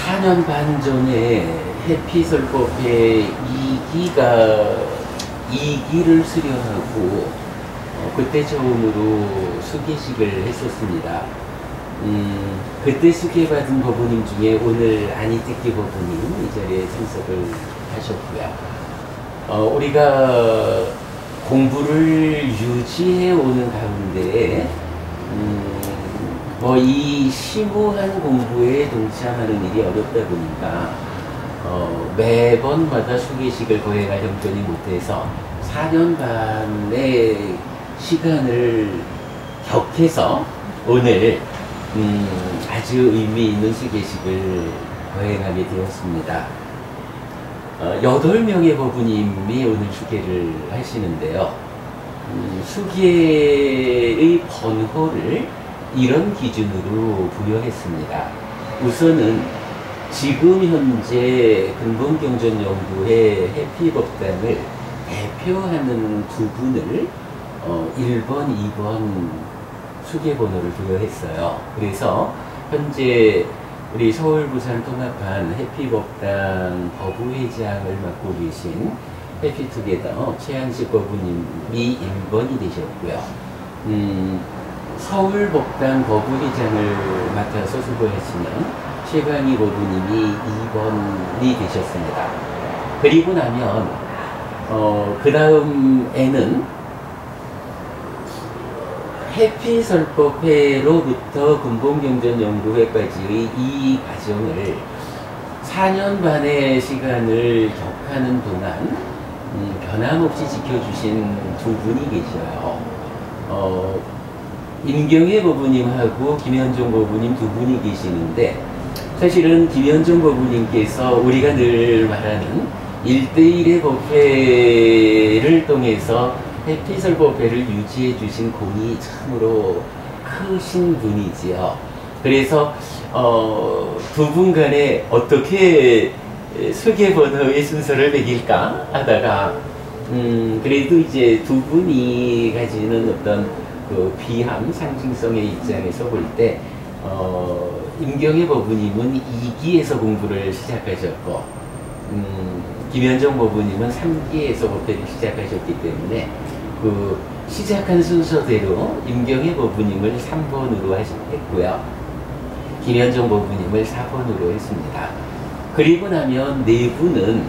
4년 반 전에 해피설법회 2기를 수료하고 그때 처음으로 수계식을 했었습니다. 그때 수계받은 법우님 중에 오늘 안희택기 법우님 이 자리에 참석을 하셨고요. 우리가 공부를 유지해 오는 가운데 이 심오한 공부에 동참하는 일이 어렵다 보니까 매번마다 수계식을 거행할 형편이 못해서 4년 반의 시간을 격해서 오늘 아주 의미 있는 수계식을 거행하게 되었습니다. 8명의 법우님이 오늘 수계를 하시는데요. 수계의 번호를 이런 기준으로 부여했습니다. 우선은 지금 현재 근본경전연구회 해피법당을 대표하는 두 분을 1번, 2번 수계번호를 부여했어요. 그래서 현재 우리 서울 부산 통합한 해피법당 법우회장을 맡고 계신 해피투게더 최한식 법우님이 1번이 되셨고요. 서울법당 법우회장을 맡아서 수고하시는 최강희 법우님이 2번이 되셨습니다. 그리고 나면 그 다음에는 해피설법회로부터 근본경전연구회까지의 이 과정을 4년 반의 시간을 격하는 동안 변함없이 지켜주신 두 분이 계셔요. 임경혜 법우님하고 김현종 법우님 두 분이 계시는데, 사실은 김현종 법우님께서 우리가 늘 말하는 1대1의 법회를 통해서 해피설법회를 유지해 주신 공이 참으로 크신 분이지요. 그래서 두 분 간에 어떻게 수계번호의 순서를 매길까 하다가 그래도 이제 두 분이 가지는 어떤 그 비함, 상징성의 입장에서 볼 때 임경혜 법우님은 2기에서 공부를 시작하셨고 김현정 법우님은 3기에서 법회를 시작하셨기 때문에 그 시작한 순서대로 임경혜 법우님을 3번으로 했고요. 김현정 법우님을 4번으로 했습니다. 그리고 나면 네 분은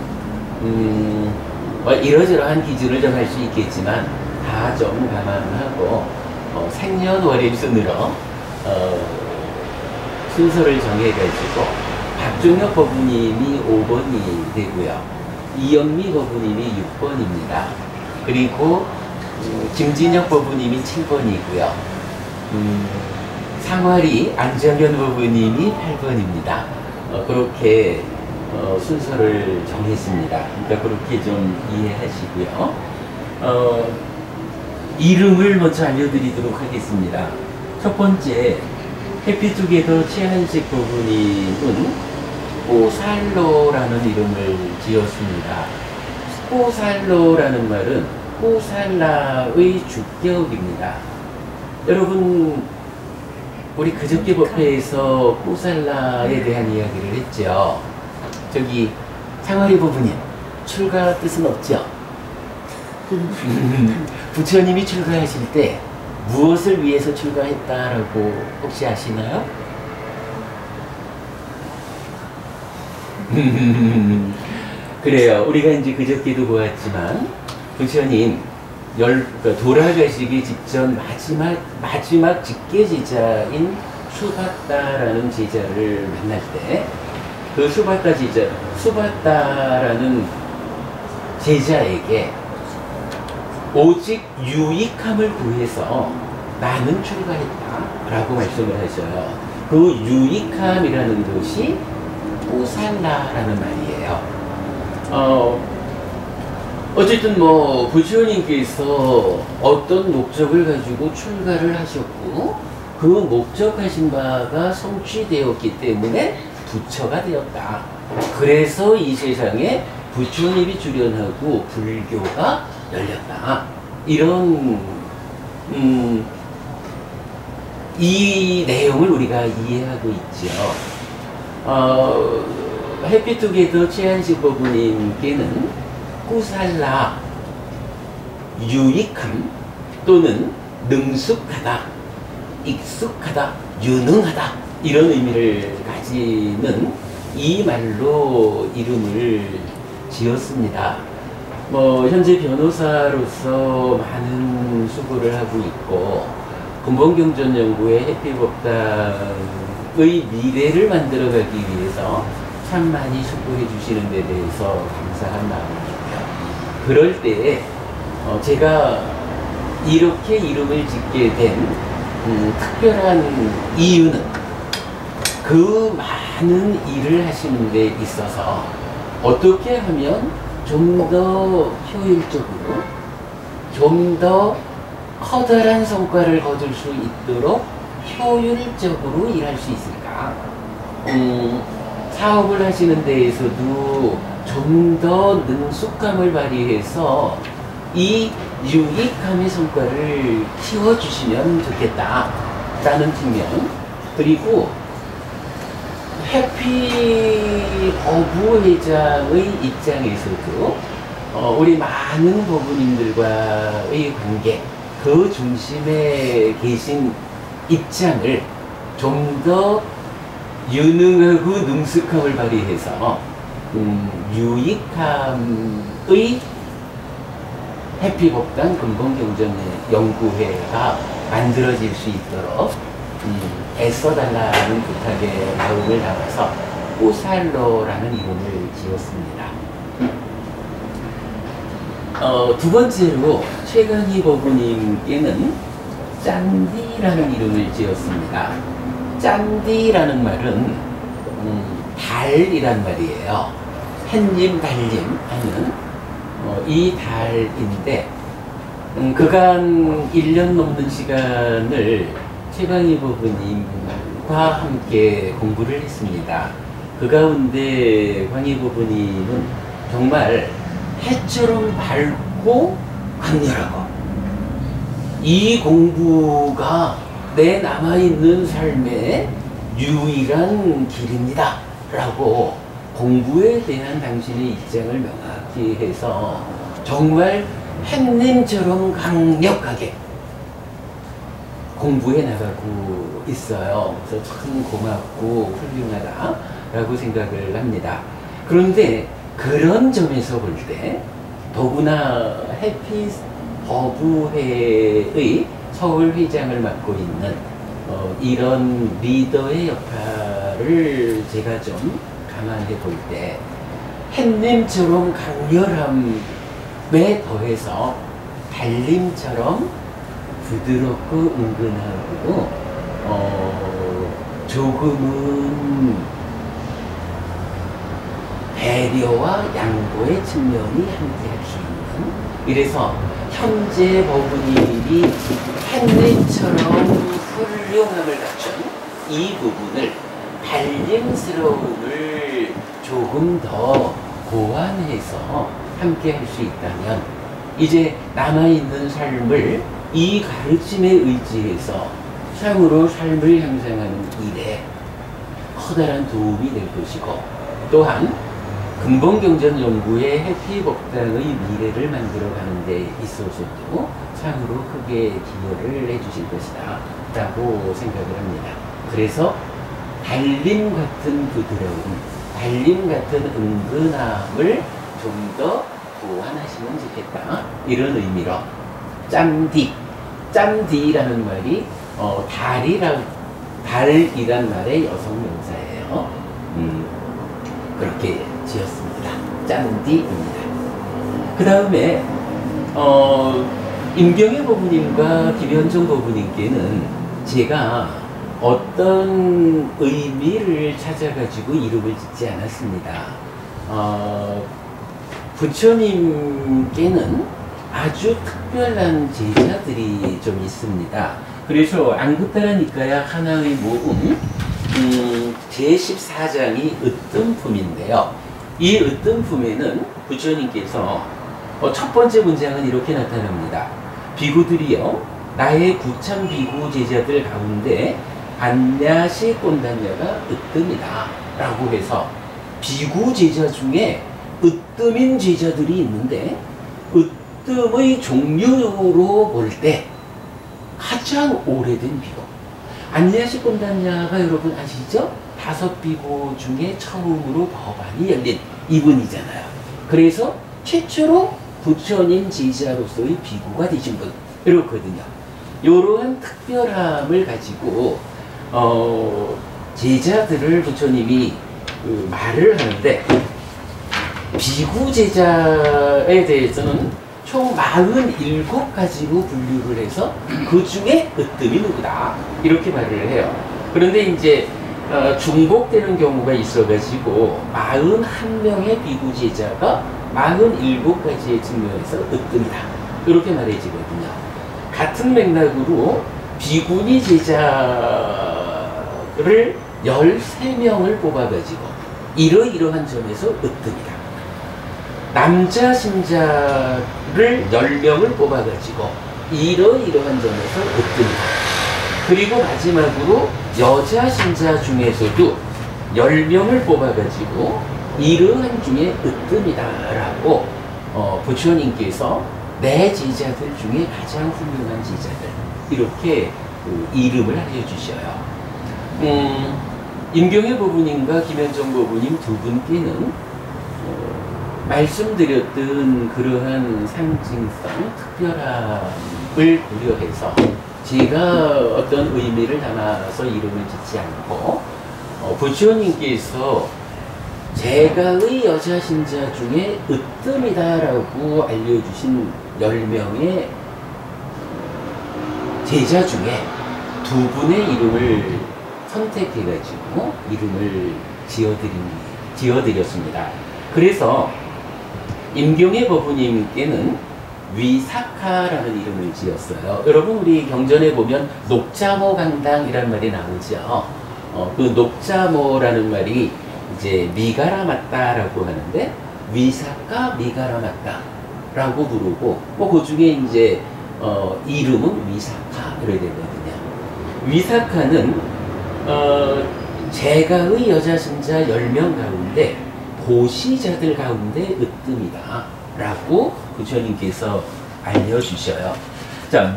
이러저러한 기준을 정할 수 있겠지만 다 좀 감안하고 생년월일 순으로 순서를 정해가지고 박종혁 법우님이 5번이 되고요. 이영미 법우님이 6번입니다. 그리고 김진혁 법우님이 7번이고요. 상화리 안정현 법우님이 8번입니다. 그렇게 순서를 정했습니다. 그러니까 그렇게 좀 이해하시고요. 이름을 먼저 알려드리도록 하겠습니다. 첫 번째, 해피투게더 최한식 법우님은 호살로라는 이름을 지었습니다. 호살로라는 말은 호살라의 주격입니다. 여러분, 우리 그저께 법회에서 호살라에 대한 이야기를 했죠. 저기 상화리 법우님, 출가 뜻은 없죠? 부처님이 출가하실 때 무엇을 위해서 출가했다라고 혹시 아시나요? 그래요. 우리가 이제 그저께도 보았지만 부처님 돌아가시기 직전 마지막 직계제자인 수바다라는 제자를 만날 때 그 수바다라는 제자에게 오직 유익함을 구해서 나는 출가했다 라고 말씀을 하셔요. 그 유익함이라는 것이 호살라라는 말이에요. 어쨌든 부처님께서 어떤 목적을 가지고 출가를 하셨고 그 목적하신 바가 성취되었기 때문에 부처가 되었다. 그래서 이 세상에 부처님이 출현하고 불교가 열렸다. 이런 이 내용을 우리가 이해하고 있죠. 해피투게더 최한식 법부님께는 꾸살라, 유익함 또는 능숙하다, 익숙하다, 유능하다 이런 의미를 가지는 이 말로 이름을 지었습니다. 현재 변호사로서 많은 수고를 하고 있고 근본경전연구의 해피법당의 미래를 만들어가기 위해서 참 많이 수고해 주시는 데 대해서 감사한 마음이고요. 그럴 때에 제가 이렇게 이름을 짓게 된 특별한 이유는 그 많은 일을 하시는 데 있어서 어떻게 하면 좀 더 효율적으로 좀 더 커다란 성과를 거둘 수 있도록 효율적으로 일할 수 있을까? 사업을 하시는 데에서도 좀 더 능숙함을 발휘해서 이 유익함의 성과를 키워주시면 좋겠다 라는 측면, 그리고 해피 법부회장의 입장에서도 우리 많은 법부님들과의 관계, 그 중심에 계신 입장을 좀 더 유능하고 능숙함을 발휘해서 유익함의 해피법당 근본경전연구회가 만들어질 수 있도록 애써달라는 부탁의 마음을 담아서 꾸살러라는 이름을 지었습니다. 두 번째로 최강희 법부님께는 짠디라는 이름을 지었습니다. 짠디라는 말은 달이란 말이에요. 햇님, 달님 하는 이 달인데 그간 1년 넘는 시간을 최강희 법부님과 함께 공부를 했습니다. 그 가운데 강희 법부님은 정말 해처럼 밝고 강렬하고 이 공부가 내 남아있는 삶의 유일한 길입니다 라고 공부에 대한 당신의 입장을 명확히 해서 정말 햇님처럼 강력하게 공부해 나가고 있어요. 그래서 참 고맙고 훌륭하다 라고 생각을 합니다. 그런데 그런 점에서 볼 때 더구나 해피 법부회의 서울 회장을 맡고 있는 이런 리더의 역할을 제가 좀 감안해 볼 때 햇님처럼 강렬함에 더해서 달님처럼 부드럽고 은근하고 조금은 배려와 양보의 측면이 함께할 수 있는, 이래서 현재 법부님이 햇님처럼 훌륭함을 갖춘 이 부분을 달님스러움을 조금 더 보완해서 함께 할 수 있다면 이제 남아있는 삶을 이 가르침에 의지해서 참으로 삶을 향상하는 일에 커다란 도움이 될 것이고, 또한 근본경전연구의 해피법당의 미래를 만들어가는 데 있어서도 참으로 크게 기여를 해주실 것이다 라고 생각을 합니다. 그래서 달님 같은 부드러움, 달님 같은 은근함을 좀 더 보완하시면 좋겠다, 이런 의미로 짬디라는 말이 달이란 말의 여성 명사예요. 그렇게 지었습니다. 짬디입니다. 그 다음에 임경혜 법부님과 김현종 법부님께는 제가 어떤 의미를 찾아가지고 이름을 짓지 않았습니다. 부처님께는 아주 특별한 제자들이 좀 있습니다. 그래서 안그타라니까야 하나의 모음 제14장이 으뜸품인데요. 이 으뜸품에는 부처님께서 첫 번째 문장은 이렇게 나타납니다. 비구들이여, 나의 구참 비구 제자들 가운데 안야시 꼰단야가 으뜸이다 라고 해서 비구 제자 중에 으뜸인 제자들이 있는데 으뜸의 종류로 볼 때 가장 오래된 비구 안야시 꼰단야가 여러분 아시죠? 5비구 중에 처음으로 법안이 열린 이분이잖아요. 그래서 최초로 부처님 제자로서의 비구가 되신 분 이렇거든요. 이러한 특별함을 가지고 제자들을 부처님이 말을 하는데 비구 제자에 대해서는 총 47가지로 분류를 해서 그 중에 으뜸이 누구다 이렇게 말을 해요. 그런데 이제 중복되는 경우가 있어가지고 41명의 비구 제자가 47가지의 측면에서 으뜸이다 이렇게 말해지거든요. 같은 맥락으로 비구니 제자를 13명을 뽑아가지고 이러이러한 점에서 으뜸이다. 남자 신자를 10명을 뽑아가지고 이러이러한 점에서 으뜸이다. 그리고 마지막으로 여자 신자 중에서도 10명을 뽑아가지고 이러한 중에 으뜸이다라고 부처님께서 내 제자들 중에 가장 훌륭한 제자들 이렇게 이름을 알려주셔요. 임경혜 법부님과 김현정 법부님 두 분께는 말씀드렸던 그러한 상징성, 특별함을 고려해서 제가 어떤 의미를 담아서 이름을 짓지 않고 부처님께서 제가의 여자 신자 중에 으뜸이다라고 알려주신 10명의 제자 중에 두 분의 이름을 선택해가지고 이름을 지어드렸습니다. 그래서 임경혜 법부님께는 위사카라는 이름을 지었어요. 여러분 우리 경전에 보면 녹자모 강당이라는 말이 나오죠. 그 녹자모라는 말이 이제 미가라 맞다라고 하는데 위사카 미가라 맞다라고 부르고 그 중에 이제 이름은 위사카 이렇게 되거든요. 위사카는 제가의 여자 신자 10명 가운데 보시자들 가운데 으뜸이다 라고 부처님께서 알려주셔요. 자,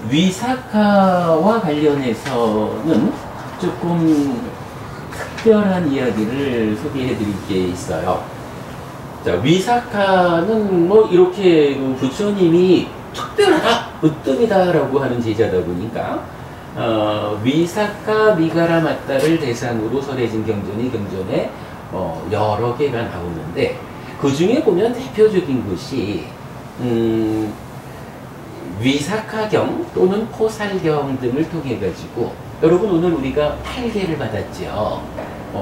위사카와 관련해서는 조금 특별한 이야기를 소개해 드릴 게 있어요. 자, 위사카는 뭐 이렇게 부처님이 특별하다, 으뜸이다 라고 하는 제자다 보니까 위사카 미가라 맞다를 대상으로 설해진 경전에 여러 개가 나오는데 그 중에 보면 대표적인 것이 위사카경 또는 포살경 등을 통해 가지고 여러분 오늘 우리가 8개를 받았죠.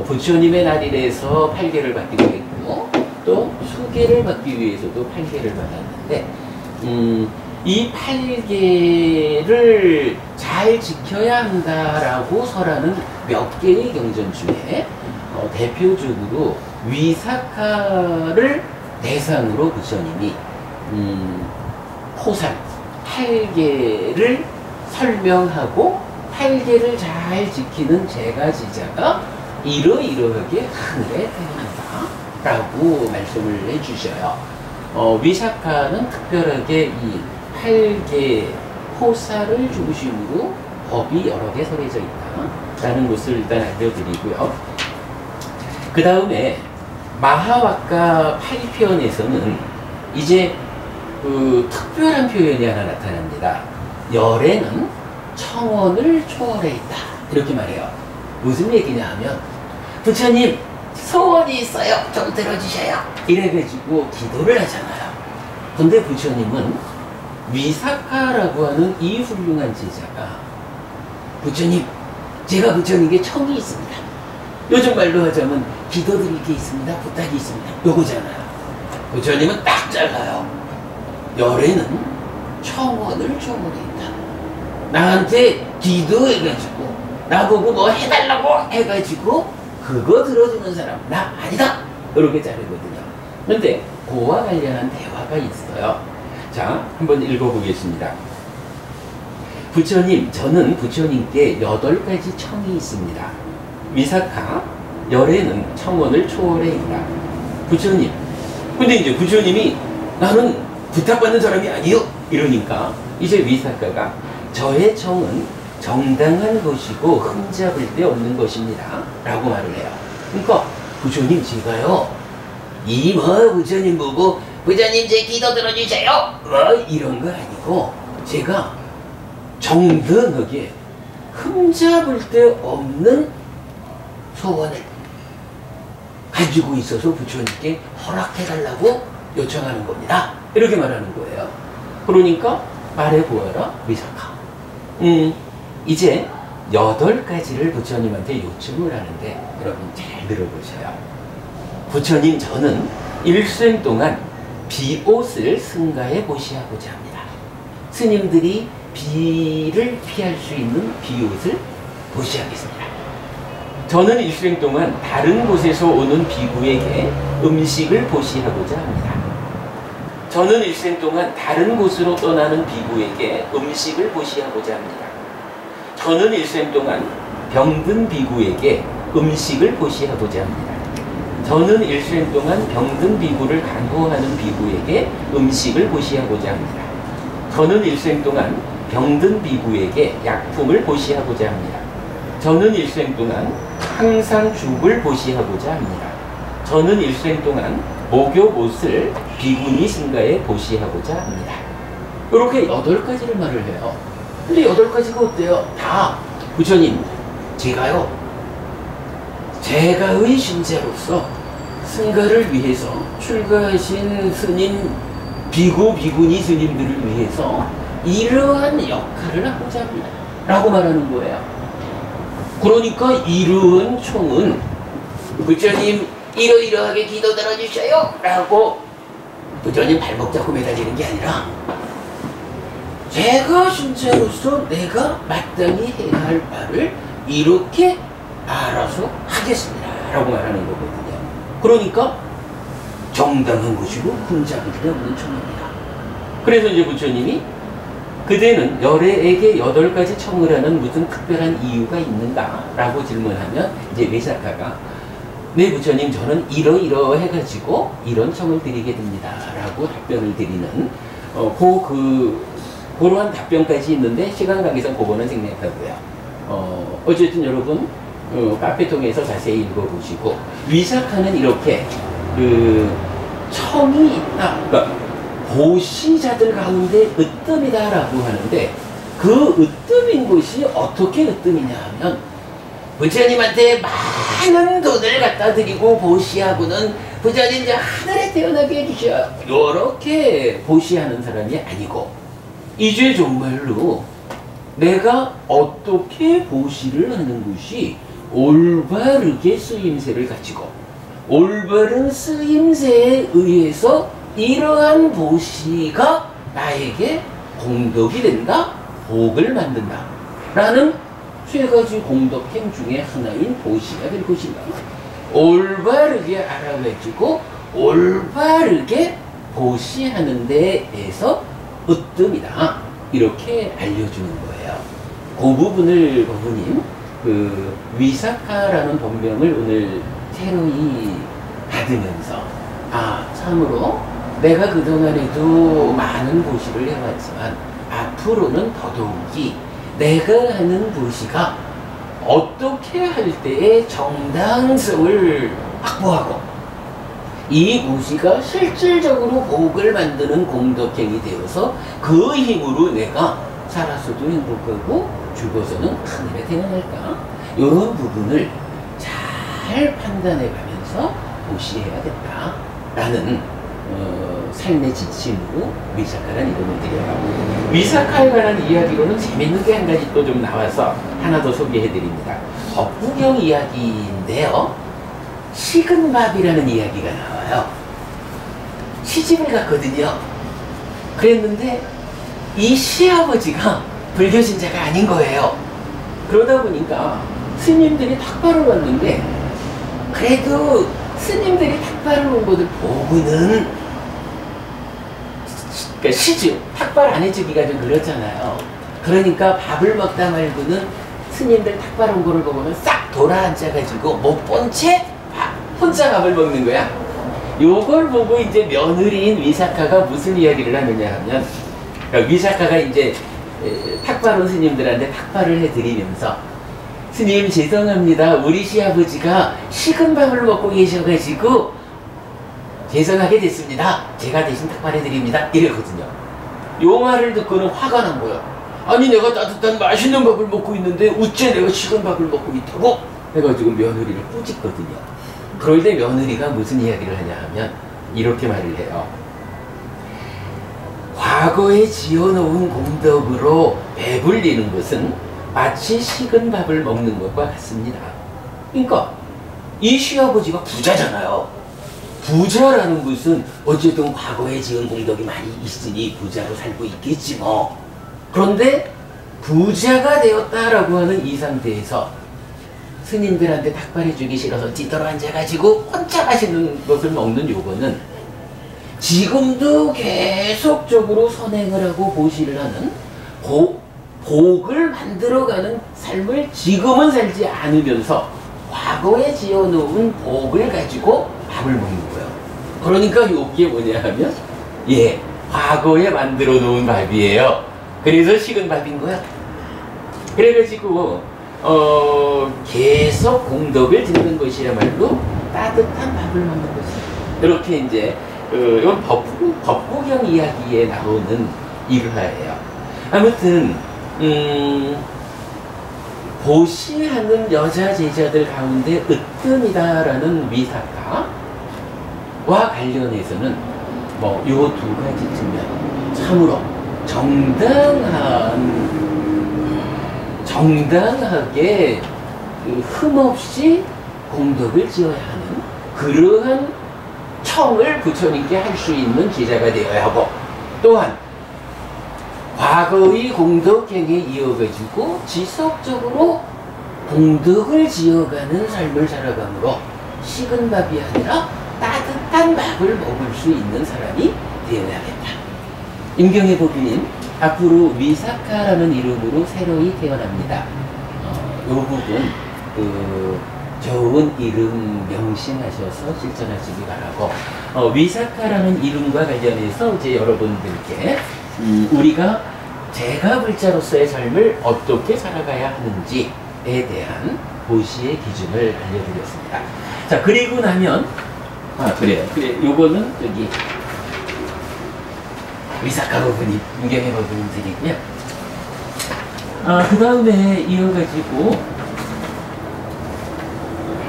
부처님의 날일에서 8개를 받기도 했고 또 수계를 받기 위해서도 8개를 받았는데 이 8개를 잘 지켜야 한다라고 설하는 몇 개의 경전 중에 대표적으로 위사카를 대상으로 부처님이 포살 8개를 설명하고 8개를 잘 지키는 제가지자가 이러이러하게 하늘에 태어난다 라고 말씀을 해주셔요. 위사카는 특별하게 이 8개 포살을 중심으로 법이 여러 개 설해져 있다 라는 것을 일단 알려드리고요. 그 다음에 마하와카 8편에서는 이제 그 특별한 표현이 하나 나타납니다. 열에는 청원을 초월해 있다 이렇게 말해요. 무슨 얘기냐 하면 부처님 소원이 있어요 좀 들어주셔요 이래가지고 기도를 하잖아요. 근데 부처님은 위사카라고 하는 이 훌륭한 제자가 부처님 제가 부처님께 청이 있습니다. 요즘 말로 하자면 기도드릴 게 있습니다. 부탁이 있습니다. 요거잖아요. 부처님은 딱 잘라요. 열에는 청원을 초월해 있다. 나한테 기도해가지고 나보고 뭐 해달라고 해가지고 그거 들어주는 사람 나 아니다 이렇게 자르거든요. 근데 그와 관련한 대화가 있어요. 자, 한번 읽어보겠습니다. 부처님, 저는 부처님께 8가지 청이 있습니다. 위사카, 열애는 청원을 초월해 있다. 부처님. 근데 이제 부처님이 나는 부탁받는 사람이 아니요. 이러니까 이제 위사카가 저의 청은 정당한 것이고 흠잡을 데 없는 것입니다. 라고 말을 해요. 그러니까 부처님 제가요. 부처님 보고 부처님 제 기도 들어주세요. 이런 거 아니고 제가 정당하게 흠잡을 데 없는 소원을 가지고 있어서 부처님께 허락해달라고 요청하는 겁니다. 이렇게 말하는 거예요. 그러니까 말해보아라 위사카. 이제 8가지를 부처님한테 요청을 하는데 여러분 잘 들어보세요. 부처님, 저는 일생 동안 비옷을 승가해 보시하고자 합니다. 스님들이 비를 피할 수 있는 비옷을 보시하겠습니다. 저는 일생 동안 다른 곳에서 오는 비구에게 음식을 보시하고자 합니다. 저는 일생 동안 다른 곳으로 떠나는 비구에게 음식을 보시하고자 합니다. 저는 일생 동안 병든 비구에게 음식을 보시하고자 합니다. 저는 일생 동안 병든 비구를 간호하는 비구에게 음식을 보시하고자 합니다. 저는 일생 동안 병든 비구에게 약품을 보시하고자 합니다. 저는 일생 동안 항상 죽을 보시하고자 합니다. 저는 일생 동안 목욕옷을 비구니 승가에 보시하고자 합니다. 이렇게 8가지를 말을 해요. 근데 8가지가 어때요? 다 부처님, 제가요 제가의 신자로서 승가를 위해서 출가하신 스님, 비구, 비구니 스님들을 위해서 이러한 역할을 하고자 합니다. 라고 말하는 거예요. 그러니까 이러한 총은 부처님 이러이러하게 기도 들어주셔요 라고 부처님 발목 잡고 매달리는 게 아니라 제가 신자로서 내가 마땅히 해야 할 바를 이렇게 알아서 하겠습니다 라고 말하는 거거든요. 그러니까 정당한 것이고 흠잡을 데 없는 청입니다. 그래서 이제 부처님이 그대는 열애에게 8가지 청을 하는 무슨 특별한 이유가 있는가? 라고 질문하면 이제 위사카가 네 부처님, 저는 이러이러 해가지고 이런 청을 드리게 됩니다 라고 답변을 드리는 그러한 답변까지 있는데 시간 관계상 그거는 생략하고요. 어쨌든 여러분 카페 통해서 자세히 읽어보시고 위사카는 이렇게 청이 있다. 그러니까 보시자들 가운데 으뜸이다 라고 하는데 그 으뜸인 것이 어떻게 으뜸이냐 하면 부처님한테 많은 돈을 갖다 드리고 보시하고는 부처님 저 하늘에 태어나게 해주셔 요렇게 보시하는 사람이 아니고 이제 정말로 내가 어떻게 보시를 하는 것이 올바르게 쓰임새를 가지고 올바른 쓰임새에 의해서 이러한 보시가 나에게 공덕이 된다, 복을 만든다 라는 3가지 공덕행 중에 하나인 보시가 될 것인가. 올바르게 알아가지고 올바르게 보시하는 데에서 으뜸이다 이렇게 알려주는 거예요. 그 부분을 고모님 위사카라는 본명을 오늘 새로이 받으면서 참으로 내가 그동안에도 많은 보시를 해왔지만 앞으로는 더더욱이 내가 하는 보시가 어떻게 할 때의 정당성을 확보하고 이 보시가 실질적으로 복을 만드는 공덕행이 되어서 그 힘으로 내가 살아서도 행복하고 죽어서는 하늘에 태어날까? 이런 부분을 잘 판단해 가면서 보시해야겠다라는 삶의 지침으로 위사카라는 이름을 드려요. 위사카에 관한 이야기로는 재밌는 게 한 가지 또 좀 나와서 하나 더 소개해 드립니다. 법구경 이야기인데요. 식은밥이라는 이야기가 나와요. 시집을 갔거든요. 그랬는데 이 시아버지가 불교 신자가 아닌 거예요. 그러다 보니까 스님들이 탁발을 왔는데 그래도 스님들이 탁발을 온 것을 보고는 그러니까 시집, 탁발 안 해주기가 좀 그렇잖아요. 그러니까 밥을 먹다 말고는 스님들 탁발 온 거를 보고는 싹 돌아앉아가지고 못 본 채 혼자 밥을 먹는 거야. 요걸 보고 이제 며느리인 위사카가 무슨 이야기를 하느냐 하면, 위사카가 이제 탁발 온 스님들한테 탁발을 해드리면서, 스님 죄송합니다. 우리 시아버지가 식은 밥을 먹고 계셔가지고 죄송하게 됐습니다. 제가 대신 탁발해드립니다. 이랬거든요. 요 말을 듣고는 화가 난 거야. 아니 내가 따뜻한 맛있는 밥을 먹고 있는데 어째 내가 식은 밥을 먹고 있다고? 해가지고 며느리를 꾸짖거든요. 그럴 때 며느리가 무슨 이야기를 하냐 하면 이렇게 말을 해요. 과거에 지어놓은 공덕으로 배불리는 것은 마치 식은 밥을 먹는 것과 같습니다. 그러니까 이 시아버지가 부자잖아요. 부자라는 것은 어쨌든 과거에 지은 공덕이 많이 있으니 부자로 살고 있겠지 뭐. 그런데 부자가 되었다라고 하는 이 상태에서 스님들한테 탁발해주기 싫어서 뒤떨어 앉아가지고 혼자 맛있는 것을 먹는 요거는 지금도 계속적으로 선행을 하고 보시를 하는 복을 만들어가는 삶을 지금은 살지 않으면서 과거에 지어놓은 복을 가지고 밥을 먹는 거예요. 그러니까 이게 뭐냐 하면 과거에 만들어 놓은 밥이에요. 그래서 식은 밥인 거야. 그래가지고 계속 공덕을 짓는 것이야말로 따뜻한 밥을 먹는 것이야. 이렇게 이제 이건 법구경 이야기에 나오는 일화예요. 아무튼 보시하는 여자 제자들 가운데 으뜸이다라는 위사카와 관련해서는 뭐 요 두 가지 측면 참으로 정당하게 흠없이 공덕을 지어야 하는 그러한 청을 부처님께 할 수 있는 제자가 되어야 하고, 또한 과거의 공덕행에 이어가지고 지속적으로 공덕을 지어가는 삶을 살아감으로 식은 밥이 아니라 따뜻한 밥을 먹을 수 있는 사람이 되어야겠다. 임경의 법인인 앞으로 위사카라는 이름으로 새로이 태어납니다. 이 부분 좋은 이름 명심하셔서 실천하시기 바라고, 위사카라는 이름과 관련해서 이제 여러분들께 우리가 제가불자로서의 삶을 어떻게 살아가야 하는지에 대한 보시의 기준을 알려드렸습니다. 자, 그리고 나면 그래 요거는 여기 위사카 부분이 임경의 부분이고요. 그 다음에 이어가지고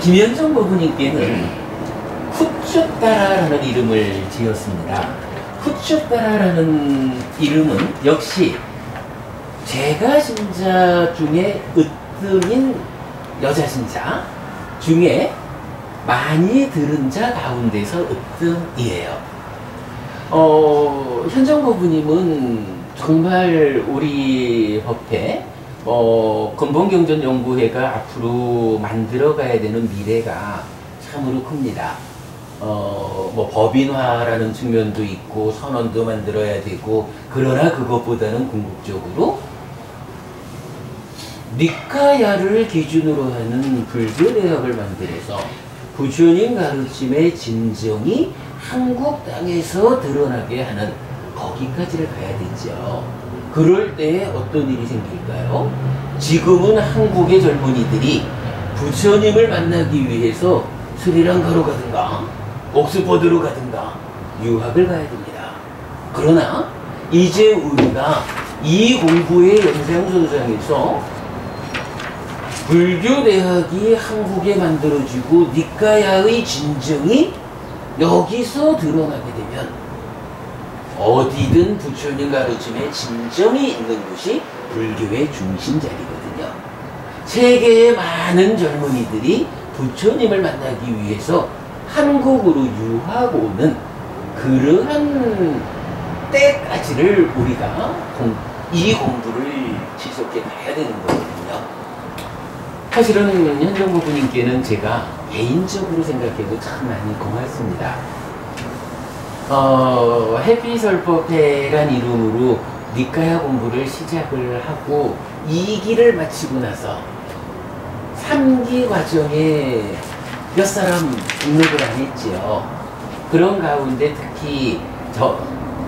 김현정 부부님께는 후추따라라는 이름을 지었습니다. 후추따라라는 이름은 역시 제가 신자 중에 으뜸인 여자 신자 중에 많이 들은 자 가운데서 으뜸이에요. 현정 부부님은 정말 우리 법회 근본경전연구회가 앞으로 만들어가야 되는 미래가 참으로 큽니다. 뭐 법인화라는 측면도 있고 선언도 만들어야 되고, 그러나 그것보다는 궁극적으로 니카야를 기준으로 하는 불교 대학을 만들어서 부처님 가르침의 진정이 한국 땅에서 드러나게 하는 거기까지를 가야 되죠. 그럴 때 어떤 일이 생길까요? 지금은 한국의 젊은이들이 부처님을 만나기 위해서 스리랑카로 가든가 옥스퍼드로 가든가 유학을 가야 됩니다. 그러나 이제 우리가 이 공부의 연장선상에서 불교대학이 한국에 만들어지고 니카야의 진정이 여기서 드러나게 되면 어디든 부처님 가르침의 진정이 있는 곳이 불교의 중심 자리거든요. 세계의 많은 젊은이들이 부처님을 만나기 위해서 한국으로 유학 오는 그러한 때까지를 우리가 이 공부를 지속해 가야 되는 거거든요. 사실은 현정 부부님께는 제가 개인적으로 생각해도 참 많이 고맙습니다. 해피설법회란 이름으로 니까야 공부를 시작을 하고 2기를 마치고 나서 3기 과정에 몇 사람 등록을 안 했지요. 그런 가운데 특히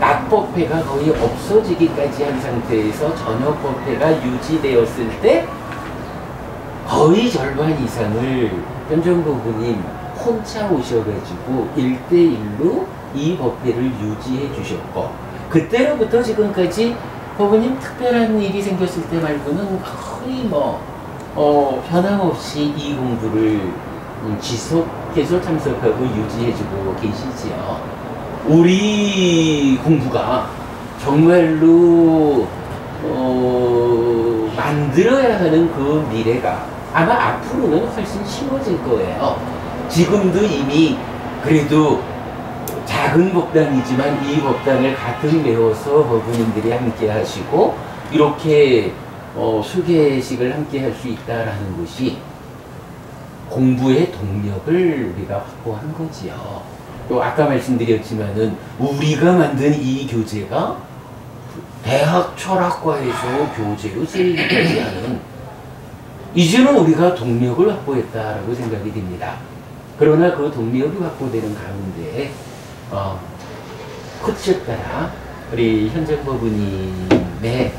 낙법회가 거의 없어지기까지 한 상태에서 전역법회가 유지되었을 때 거의 절반 이상을 현정법부님 혼자 오셔가지고 1대1로 이 법회를 유지해 주셨고, 그때로부터 지금까지 법부님 특별한 일이 생겼을 때 말고는 거의 변함없이 이 공부를 계속 참석하고 유지해주고 계시지요. 우리 공부가 정말로 만들어야 하는 그 미래가 아마 앞으로는 훨씬 쉬워질 거예요. 지금도 이미 그래도 작은 법당이지만 이 법당을 가득 메워서 법부님들이 함께 하시고 이렇게 수계식을 함께 할 수 있다라는 것이 공부의 동력을 우리가 확보한 거지요. 또 아까 말씀드렸지만은 우리가 만든 이 교재가 대학 철학과에서 교재로 쓰이기까지 하는, 이제는 우리가 동력을 확보했다라고 생각이 됩니다. 그러나 그 동력이 확보되는 가운데 어쨌거나 우리 현정법부님의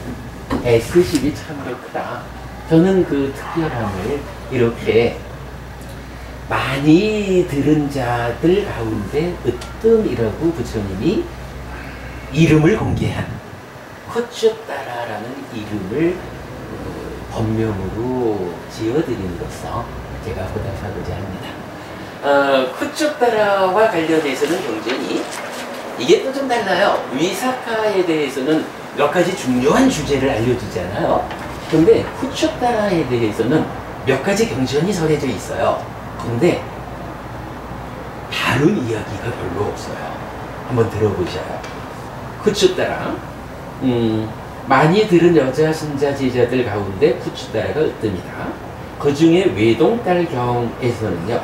애쓰심이 참 크다. 저는 그 특별함을 이렇게 많이 들은 자들 가운데 으뜸이라고 부처님이 이름을 공개한 쿠쭈따라라는 이름을 법명으로 지어드림으로써 제가 보답하고자 합니다. 쿠쭈따라와 관련해서는 경전이 이게 또 좀 달라요. 위사카에 대해서는 몇 가지 중요한 주제를 알려주잖아요. 근데 쿠쭈따라에 대해서는 몇 가지 경전이 설해져 있어요. 근데 다른 이야기가 별로 없어요. 한번 들어보셔요. 쿠쭈따라, 많이 들은 여자 신자 제자들 가운데 쿠쭈따라가 으뜸이다. 그 중에 외동딸경에서는요,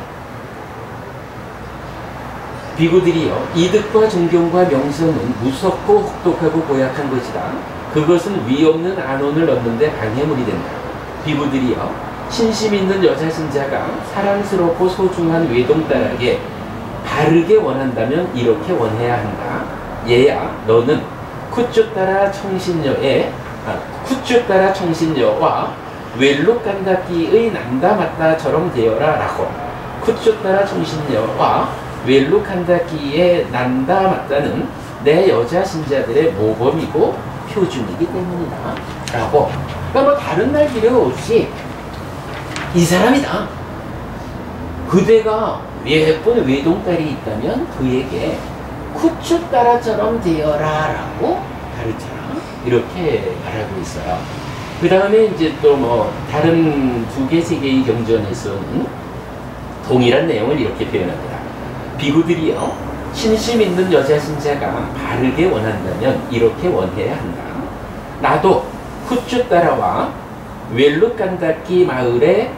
비구들이요, 이득과 존경과 명성은 무섭고 혹독하고 고약한 것이다. 그것은 위 없는 안원을 얻는데 방해물이 된다. 비구들이요, 신심 있는 여자 신자가 사랑스럽고 소중한 외동딸에게 바르게 원한다면 이렇게 원해야 한다. 얘야, 너는 쿠쭈따라 청신녀와 웰룩간다끼의 난다맞다처럼 되어라 라고. 쿠쭈따라 청신녀와 웰룩간다끼의 난다맞다는 내 여자 신자들의 모범이고 표준이기 때문이다 라고. 그러니까 다른 날 필요 없이 이 사람이다. 그대가 예쁜 외동딸이 있다면 그에게 쿠쭈따라처럼 되어라 라고 가르쳐라. 이렇게 말하고 있어요. 그 다음에 이제 또 다른 2개, 3개의 경전에서는 동일한 내용을 이렇게 표현합니다. 비구들이요, 신심 있는 여자 신자가 바르게 원한다면 이렇게 원해야 한다. 나도 쿠쭈따라와 웰룩간다끼 마을에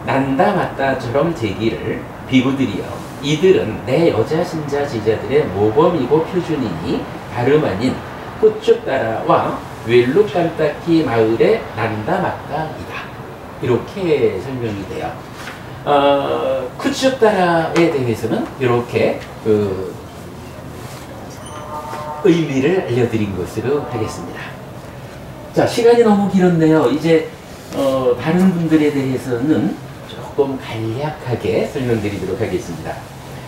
난다맞다처럼 되기를. 비구들이여, 이들은 내 여자 신자 제자들의 모범이고 표준이니 다름 아닌 쿠쭈따라와 웰룩간다끼 마을의 난다맞다이다. 이렇게 설명이 돼요. 쿠쭈따라에 대해서는 이렇게 의미를 알려드린 것으로 하겠습니다. 자, 시간이 너무 길었네요. 이제 다른 분들에 대해서는 조금 간략하게 설명드리도록 하겠습니다.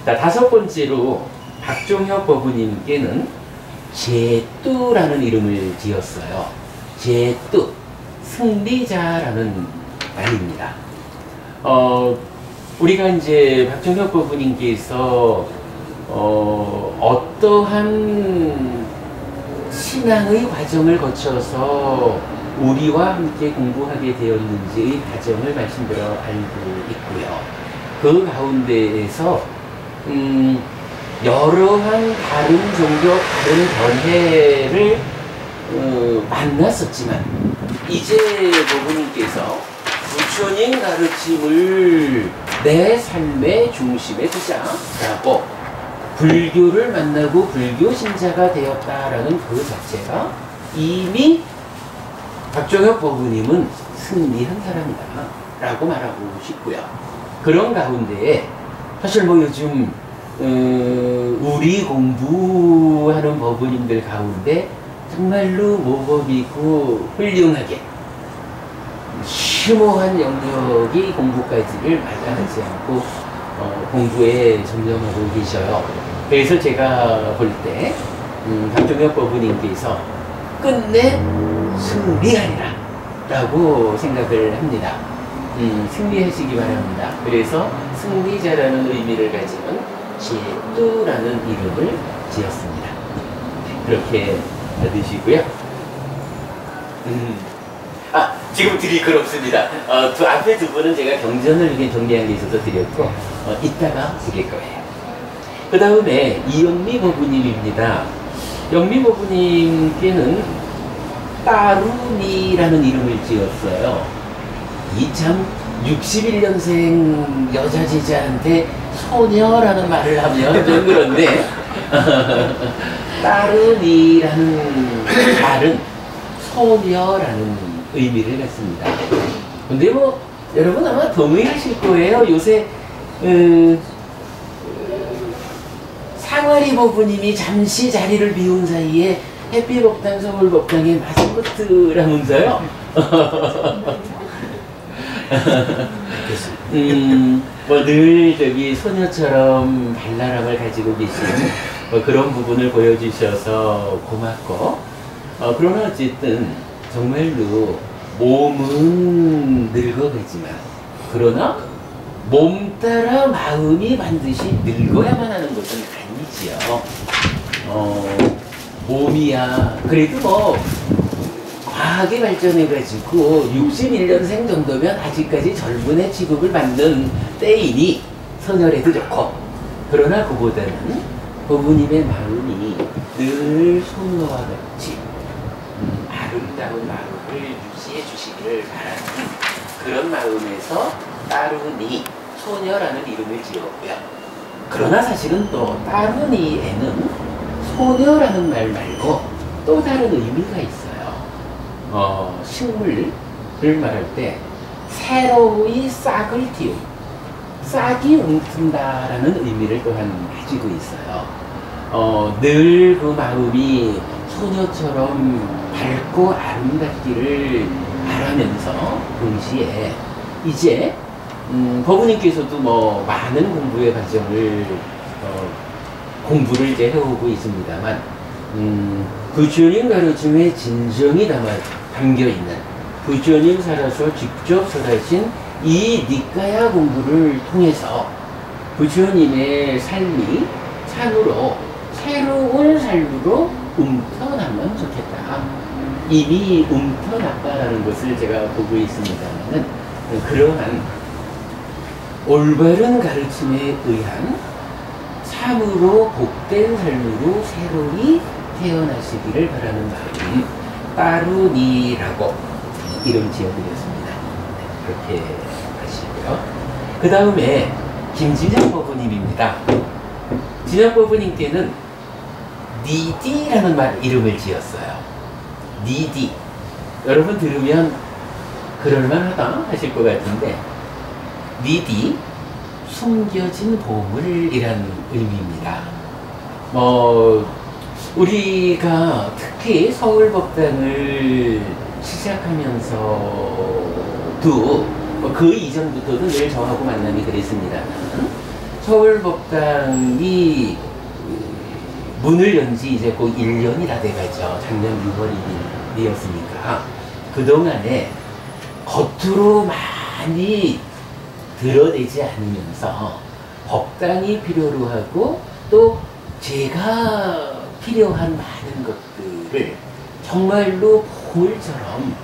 자, 5번째로 박종혁 법부님께는 제뚜라는 이름을 지었어요. 제뚜, 승리자라는 말입니다. 우리가 이제 박종혁 법부님께서 어떠한 신앙의 과정을 거쳐서 우리와 함께 공부하게 되었는지의 과정을 말씀드려 알고 있고요. 그 가운데에서 여러한 다른 종교, 다른 견해를 만났었지만 이제 법부님께서 부처님 가르침을 내 삶의 중심에 두자라고 불교를 만나고 불교 신자가 되었다라는 그 자체가 이미 박종혁 법우님은 승리한 사람이다 라고 말하고 싶고요. 그런 가운데에 사실 뭐 요즘 우리 공부하는 법우님들 가운데 정말로 모범이고 훌륭하게 심오한 영역이 공부까지를 마다하지 않고 공부에 전념하고 계셔요. 그래서 제가 볼 때 박종혁 법우님께서 끝내 승리하리라 라고 생각을 합니다. 승리하시기 바랍니다. 그래서 승리자라는 의미를 가지는 제뚜라는 이름을 지었습니다. 그렇게 받으시고요. 지금 드릴 건 없습니다. 앞에 두 분은 제가 경전을 이렇게 정리한 게 있어서 드렸고, 이따가 드릴 거예요. 그 다음에 이영미 법우님입니다. 영미 법우님께는 따루니라는 이름을 지었어요. 이 참 61년생 여자 제자한테 소녀라는 말을 하면 좀 그런데 따루니라는 말은 소녀라는 의미를 갖습니다. 근데 뭐 여러분 아마 동의하실 거예요. 요새 상아리 법우님이 잠시 자리를 비운 사이에 해피법당 서울법당에 마스코트라면서요. 뭐 늘 저기 소녀처럼 발랄함을 가지고 계신 뭐 그런 부분을 보여주셔서 고맙고, 그러나 어쨌든 정말로 몸은 늙어가지만 그러나 몸 따라 마음이 반드시 늙어야만 하는 것은 아니지요. 몸이야 그래도 뭐 과학이 발전해가지고 61년생 정도면 아직까지 젊은 애 취급을 받는 때이니 선열해도 좋고, 그러나 그보다는 부모님의 마음이 늘 소녀와 같이 아름다운 마음을 유지해 주시기를 바라는 그런 마음에서 따루니 소녀라는 이름을 지었고요. 그러나 사실은 또 따루니에는 소녀라는 말 말고 또 다른 의미가 있어요. 식물을 말할 때 새로이 싹을 틔움, 싹이 움튼다라는 의미를 또한 가지고 있어요. 늘 그 마음이 소녀처럼 밝고 아름답기를 바라면서 동시에 이제 법우님께서도 뭐 많은 공부의 과정을 공부를 이제 해오고 있습니다만 부처님 가르침에 진정이 담겨있는 부처님 살아서 직접 설하신 이 니까야 공부를 통해서 부처님의 삶이 참으로 새로운 삶으로 움터나면 좋겠다. 이미 움터났다라는 것을 제가 보고 있습니다만 그러한 올바른 가르침에 의한 참으로 복된 삶으로 새로이 태어나시기를 바라는 마음, 따루니라고 이름 지어드렸습니다. 그렇게 하시고요. 그 다음에 김진영 법우님입니다. 진영 법우님께는 니디라는 이름을 지었어요. 니디. 여러분 들으면 그럴만하다 하실 것 같은데, 니디, 숨겨진 보물이란 의미입니다. 우리가 특히 서울법당을 시작하면서도 그 이전부터도 늘 저하고 만남이 그랬습니다. 서울법당이 문을 연 지 이제 곧 1년이 다 돼가죠. 작년 6월이었으니까. 그동안에 겉으로 많이 드러내지 않으면서 법당이 필요로 하고 또 제가 필요한 많은 것들을 정말로 보물처럼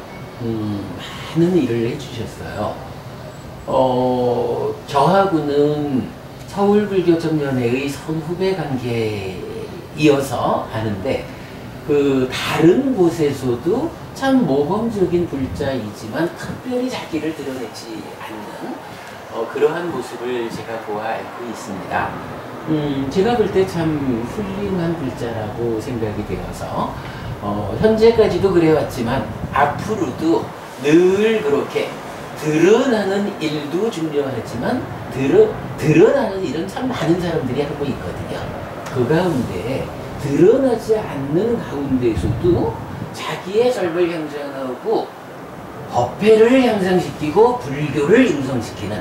많은 일을 해주셨어요. 저하고는 서울불교청년회의 선후배 관계이어서 아는데 그 다른 곳에서도 참 모범적인 불자이지만 특별히 자기를 드러내지 않는 그러한 모습을 제가 보아 알고 있습니다. 제가 볼 때 참 훌륭한 불자라고 생각이 되어서 현재까지도 그래왔지만 앞으로도 늘 그렇게 드러나는 일도 중요하지만 드러나는 일은 참 많은 사람들이 하고 있거든요. 그 가운데 드러나지 않는 가운데서도 자기의 삶을 향상하고 법회를 향상시키고 불교를 임성시키는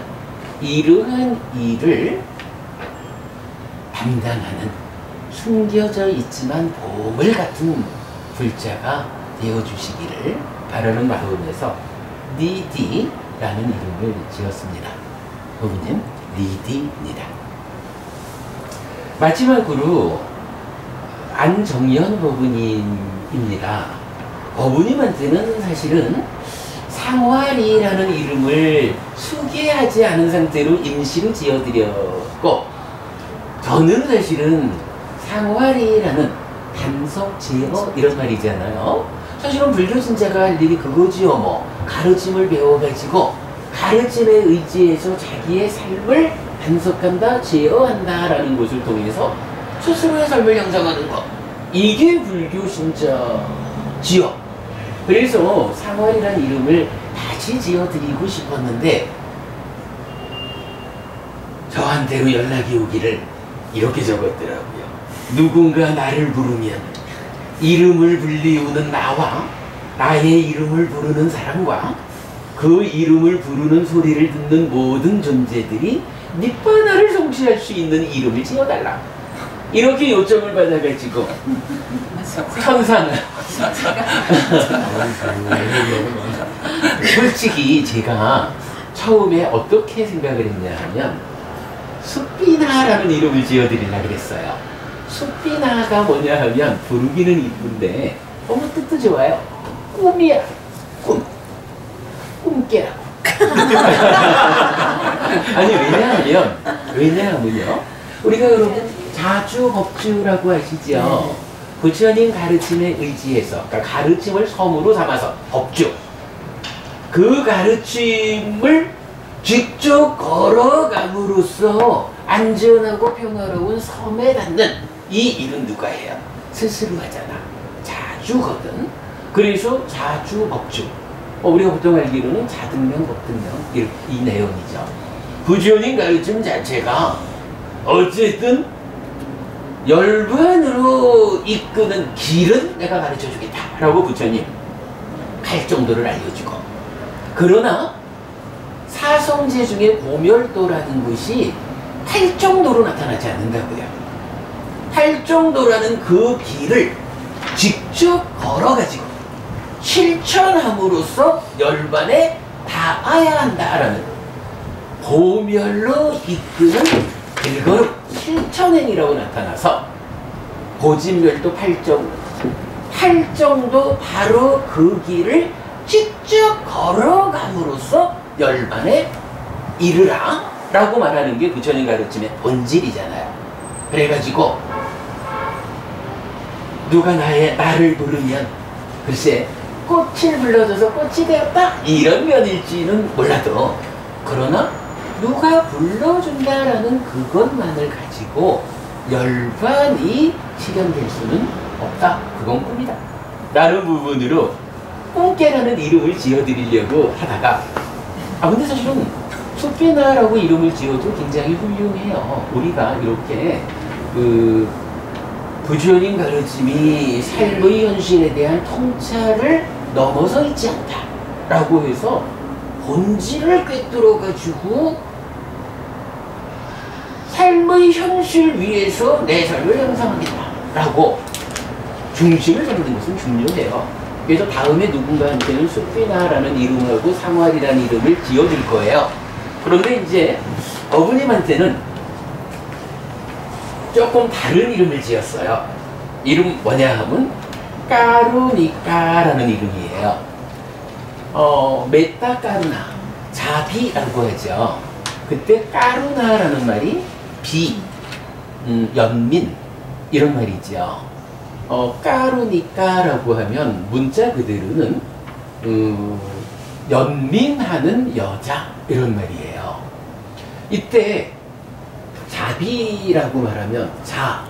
이러한 일을 담당하는 숨겨져 있지만 보물 같은 불자가 되어주시기를 바라는 마음에서 니디라는 이름을 지었습니다. 어머님, 니디입니다. 마지막으로 안정현 법부님입니다. 법부님한테는 사실은 상활이라는 이름을 소개하지 않은 상태로 임시로 지어드렸고, 저는 사실은 상활이라는 단석 제어 이런 말이잖아요. 사실은 불교 신자가 할 일이 그거지요. 뭐 가르침을 배워가지고 가르침에 의지해서 자기의 삶을 단석한다, 제어한다 라는 것을 통해서 스스로의 삶을 형성하는 것, 이게 불교 신자지요. 그래서 상활이라는 이름을 다시 지어드리고 싶었는데 저한테로 연락이 오기를 이렇게 적었더라고요. 누군가 나를 부르면 이름을 불리우는 나와 나의 이름을 부르는 사람과 그 이름을 부르는 소리를 듣는 모든 존재들이 니바나를 성취할 수 있는 이름을 지어달라. 이렇게 요청을 받아가지고 천상을 솔직히 제가 처음에 어떻게 생각을 했냐 하면 숫비나라는 이름을 지어드리려고 그랬어요. 숫비나가 뭐냐 하면 부르기는 이쁜데 너무 뜻도 좋아요. 꿈이야. 꿈깨라고. 아니 왜냐하면요 우리가 여러분 자주법주라고 하시죠. 부처님 가르침에 의지해서, 그러니까 가르침을 섬으로 삼아서 법주, 그 가르침을 직접 걸어감으로써 안전하고 평화로운 섬에 닿는 이 일은 누가 해요? 스스로 하잖아. 자주거든. 그래서 자주법주. 우리가 보통 알기로는 자등명, 법등명 이 내용이죠. 부처님 가르침 자체가 어쨌든 열반으로 이끄는 길은 내가 가르쳐주겠다 라고 부처님 할 정도를 알려주고, 그러나 사성제 중에 고멸도라는 것이 할 정도로 나타나지 않는다고요. 할 정도라는 그 길을 직접 걸어가지고 실천함으로써 열반에 닿아야 한다라는 고멸로 이끄는 길걸음 실천행이라고 나타나서 고진멸도 8정도 바로 그 길을 직접 걸어감으로써 열반에 이르라 라고 말하는 게 부처님 가르침의 본질이잖아요. 그래가지고 누가 나를 부르면 글쎄 꽃을 불러줘서 꽃이 되었다 이런 면일지는 몰라도, 그러나 누가 불러준다라는 그것만을 가지고 열반이 실현될 수는 없다. 그건 꿈이다 라는 부분으로 꿈깨라는 이름을 지어드리려고 하다가, 근데 사실은 숫비나라고 이름을 지어도 굉장히 훌륭해요. 우리가 이렇게 부처님 가르침이 삶의 현실에 대한 통찰을 넘어서 있지 않다 라고 해서 본질을 꿰뚫어 가지고 삶의 현실 위에서 내 삶을 형성하겠다 라고 중심을 잡는 것은 중요해요. 그래서 다음에 누군가한테는 숫비나라는 이름하고 상활이라는 이름을 지어줄 거예요. 그런데 이제 어부님한테는 조금 다른 이름을 지었어요. 이름 뭐냐 하면 까루니까라는 이름이에요. 메타 까루나, 자비라고 하죠. 그때 까루나라는 말이 연민 이런 말이죠. 까루니까라고 하면 문자 그대로는 연민하는 여자 이런 말이에요. 이때 자비라고 말하면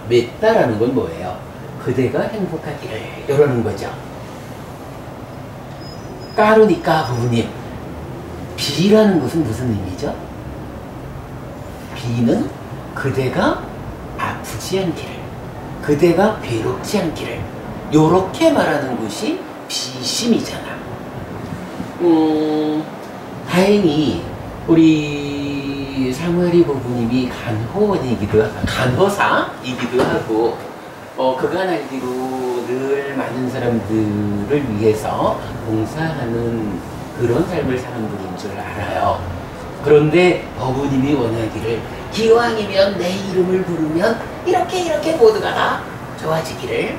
메타라는 건 뭐예요? 그대가 행복하기를 이러는 거죠. 까루니까 부부님, 비라는 것은 무슨 의미죠? 비는 그대가 아프지 않기를, 그대가 괴롭지 않기를, 요렇게 말하는 것이 비심이잖아. 다행히 우리 상화리 부부님이 간호사이기도 하고, 그간 알기로 늘 많은 사람들을 위해서 봉사하는 그런 삶을 사는 분인 줄 알아요. 그런데 어부님이 원하기를 기왕이면 내 이름을 부르면 이렇게 모두가 다 좋아지기를,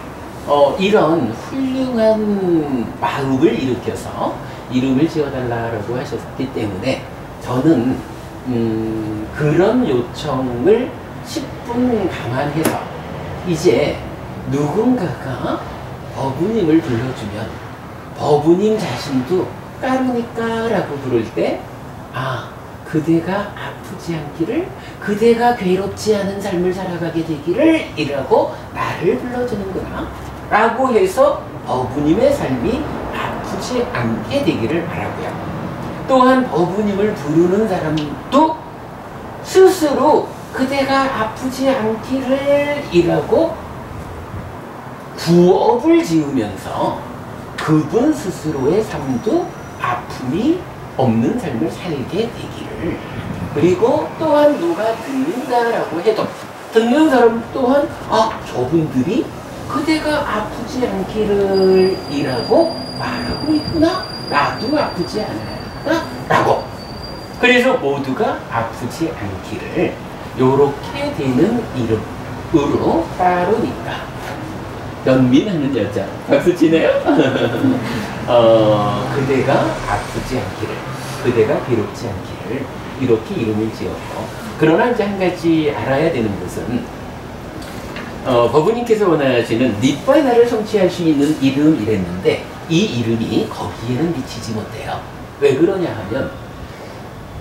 이런 훌륭한 마음을 일으켜서 이름을 지어달라고 하셨기 때문에 저는 그런 요청을 10분 감안해서 이제 누군가가 어부님을 불러주면 어부님 자신도 까루니까 라고 부를 때, 아, 그대가 아프지 않기를, 그대가 괴롭지 않은 삶을 살아가게 되기를 이라고 나를 불러주는구나 라고 해서 어부님의 삶이 아프지 않게 되기를 바라고요. 또한 어부님을 부르는 사람도 스스로 그대가 아프지 않기를 이라고 부업을 지으면서 그분 스스로의 삶도 아픔이 없는 삶을 살게 되기를, 그리고 또한 누가 듣는다라고 해도 듣는 사람 또한 저분들이 그대가 아프지 않기를 이라고 말하고 있구나, 나도 아프지 않았다 라고, 그래서 모두가 아프지 않기를 요렇게 되는 이름으로 까루니까 연민하는 여자 박수 치네요. 그대가 아프지 않기를, 그대가 괴롭지 않기를 이렇게 이름을 지었고, 그러나 이제 한 가지 알아야 되는 것은 법부님께서 원하시는 니바나를 성취할 수 있는 이름이랬는데 이 이름이 거기에는 미치지 못해요. 왜 그러냐 하면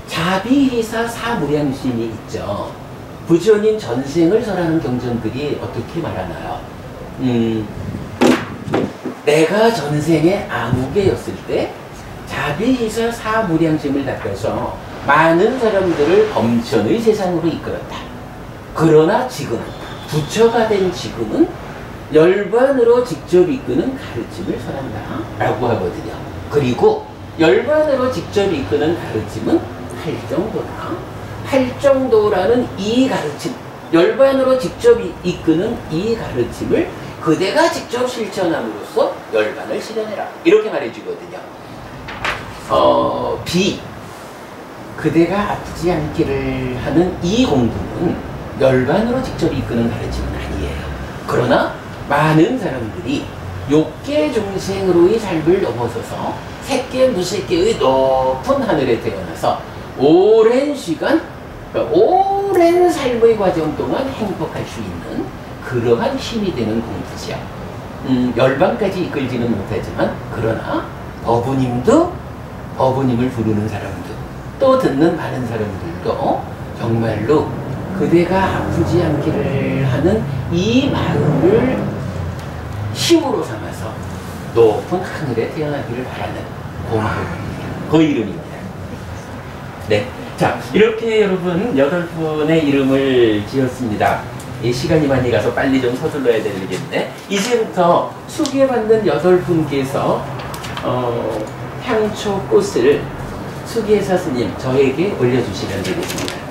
자비희사 사무량심이 있죠. 부처님 전생을 설하는 경전들이 어떻게 말하나요? 내가 전생에 아무개였을 때 자비희사 사무량심을 닦아서 많은 사람들을 범천의 세상으로 이끌었다. 그러나 지금 부처가 된 지금은 열반으로 직접 이끄는 가르침을 설한다 라고 하거든요. 그리고 열반으로 직접 이끄는 가르침은 팔정도다. 팔정도라는 이 가르침, 열반으로 직접 이끄는 이 가르침을 그대가 직접 실천함으로써 열반을 실현해라 이렇게 말해주거든요. 그대가 아프지 않기를 하는 이 공부는 열반으로 직접 이끄는 가르침은 아니에요. 그러나 많은 사람들이 욕계 중생으로의 삶을 넘어서서 색계 무색계의 높은 하늘에 태어나서 오랜 시간, 그러니까 오랜 삶의 과정 동안 행복할 수 있는 그러한 힘이 되는 공부지요. 열반까지 이끌지는 못하지만, 그러나 어부님도, 어부님을 부르는 사람도, 또 듣는 많은 사람들도 정말로 그대가 아프지 않기를 하는 이 마음을 힘으로 삼아서 높은 하늘에 태어나기를 바라는 고마움입니다. 그 이름입니다. 네. 자, 이렇게 여러분 8분의 이름을 지었습니다. 이 시간이 많이 가서 빨리 좀 서둘러야 되겠네. 이제부터 수기받는 8분께서 향초 꽃을 수기의 사스님 저에게 올려주시면 되겠습니다.